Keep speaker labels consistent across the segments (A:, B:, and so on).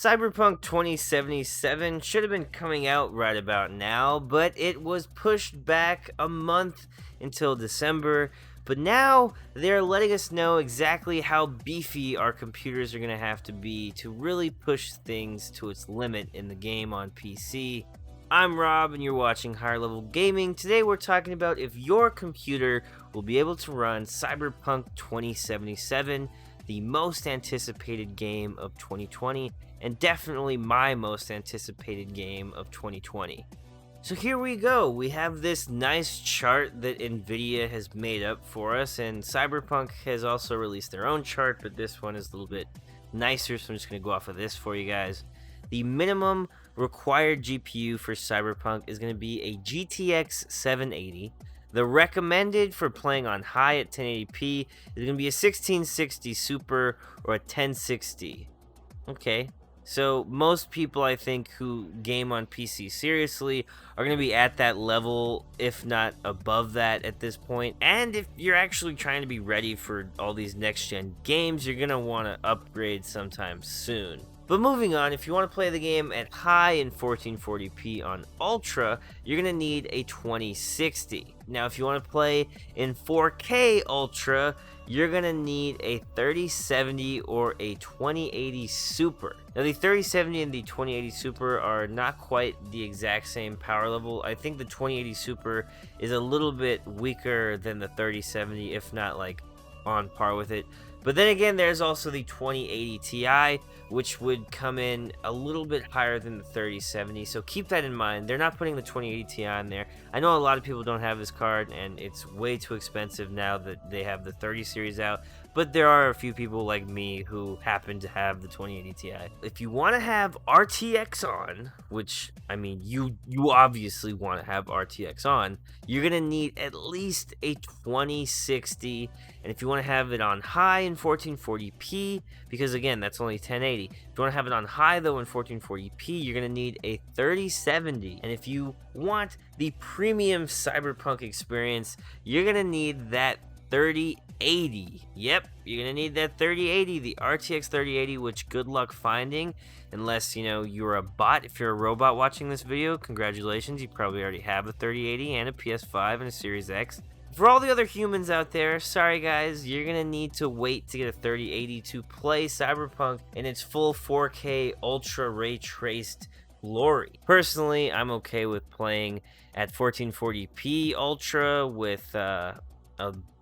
A: Cyberpunk 2077 should have been coming out right about now, but it was pushed back a month until December. But now they're letting us know exactly how beefy our computers are going to have to be to really push things to its limit in the game on PC. I'm Rob and you're watching Higher Level Gaming. Today we're talking about if your computer will be able to run Cyberpunk 2077, the most anticipated game of 2020, and definitely my most anticipated game of 2020. So here we go. We have this nice chart that Nvidia has made up for us, and Cyberpunk has also released their own chart, but this one is a little bit nicer, so I'm just going to go off of this for you guys. The minimum required GPU for Cyberpunk is going to be a GTX 780. The recommended for playing on high at 1080p is going to be a 1660 Super or a 1060. Okay, so most people I think who game on PC seriously are going to be at that level, if not above that at this point. And if you're actually trying to be ready for all these next-gen games, you're going to want to upgrade sometime soon. But moving on, if you want to play the game at high in 1440p on Ultra, you're going to need a 2060. Now, if you want to play in 4K Ultra, you're going to need a 3070 or a 2080 Super. Now, the 3070 and the 2080 Super are not quite the exact same power level. I think the 2080 Super is a little bit weaker than the 3070, if not like on par with it. But then again, there's also the 2080 Ti, which would come in a little bit higher than the 3070, so keep that in mind. They're not putting the 2080 Ti in there. I know a lot of people don't have this card, and it's way too expensive now that they have the 30 series out, but there are a few people like me who happen to have the 2080 Ti. If you want to have RTX on, which, I mean, you obviously want to have RTX on, you're going to need at least a 2060, and if you want to have it on high in 1440p, because again, that's only 1080. If you want to have it on high though in 1440p, you're going to need a 3070. And if you want the premium Cyberpunk experience, you're going to need that 3080. Yep, you're going to need that 3080, the RTX 3080, which good luck finding, unless, you know, you're a bot. If you're a robot watching this video, congratulations, you probably already have a 3080 and a PS5 and a Series X. For all the other humans out there, sorry guys, you're going to need to wait to get a 3080 to play Cyberpunk in its full 4K Ultra Ray Traced glory. Personally, I'm okay with playing at 1440p Ultra with a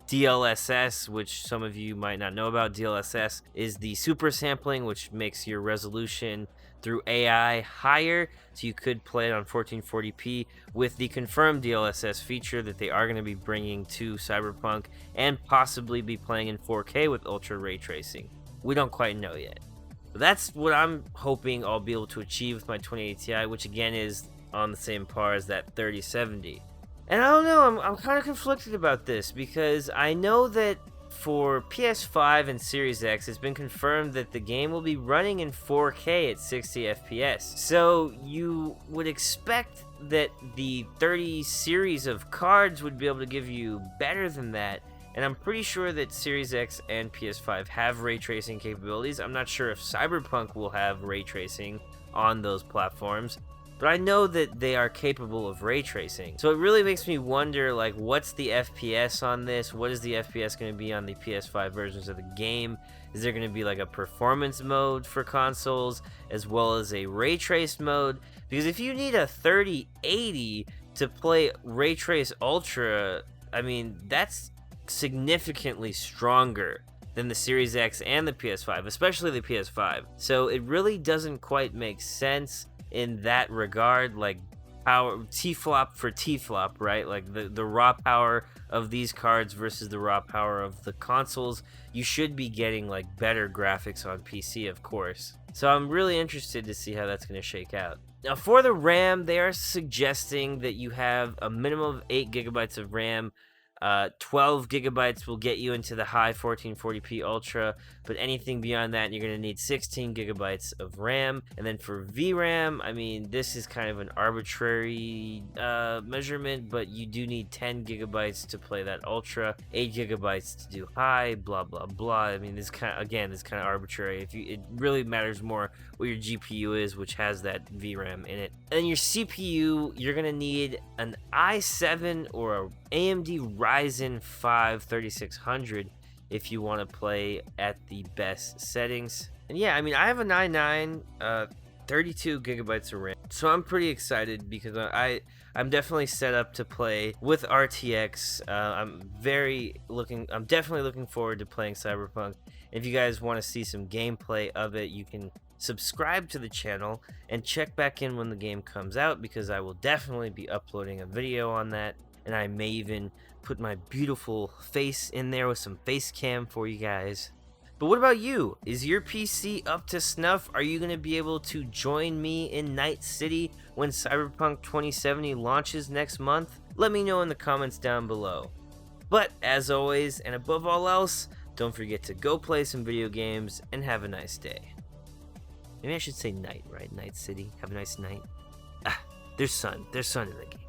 A: DLSS, which some of you might not know about. DLSS is the super sampling, which makes your resolution through AI higher, so you could play it on 1440p with the confirmed DLSS feature that they are going to be bringing to Cyberpunk, and possibly be playing in 4K with ultra ray tracing. We don't quite know yet. But that's what I'm hoping I'll be able to achieve with my 2080 Ti, which again is on the same par as that 3070. And I don't know, I'm kind of conflicted about this, because I know that for PS5 and Series X, it's been confirmed that the game will be running in 4K at 60 FPS. So you would expect that the 30 series of cards would be able to give you better than that. And I'm pretty sure that Series X and PS5 have ray tracing capabilities. I'm not sure if Cyberpunk will have ray tracing on those platforms, but I know that they are capable of ray tracing. So it really makes me wonder, like, what's the FPS on this? What is the FPS going to be on the PS5 versions of the game? Is there going to be like a performance mode for consoles as well as a ray traced mode? Because if you need a 3080 to play Ray Trace Ultra, I mean, that's significantly stronger than the Series X and the PS5, especially the PS5. So it really doesn't quite make sense in that regard, like power T-flop for T-flop, right? Like the raw power of these cards versus the raw power of the consoles. You should be getting like better graphics on PC, of course. So I'm really interested to see how that's going to shake out. Now for the RAM, they are suggesting that you have a minimum of 8 gigabytes of RAM. 12 gigabytes will get you into the high 1440p Ultra, but anything beyond that, you're going to need 16 gigabytes of RAM. And then for VRAM, I mean, this is kind of an arbitrary measurement, but you do need 10 gigabytes to play that Ultra, 8 gigabytes to do high, blah, blah, blah. I mean, this kind of arbitrary. It really matters more what your GPU is, which has that VRAM in it. And then your CPU, you're going to need an i7 or a AMD Ryzen 5 3600 if you want to play at the best settings. And yeah, I mean, I have a 9.9, 32 gigabytes of RAM, so I'm pretty excited because I'm definitely set up to play with RTX. I'm definitely looking forward to playing Cyberpunk. If you guys want to see some gameplay of it, you can subscribe to the channel and check back in when the game comes out, because I will definitely be uploading a video on that, and I may even put my beautiful face in there with some face cam for you guys. But what about you? Is your PC up to snuff? Are you going to be able to join me in Night City when Cyberpunk 2070 launches next month? Let me know in the comments down below. But as always, and above all else, don't forget to go play some video games and have a nice day. Maybe I should say night, right? Night City. Have a nice night. There's sun. There's sun in the game.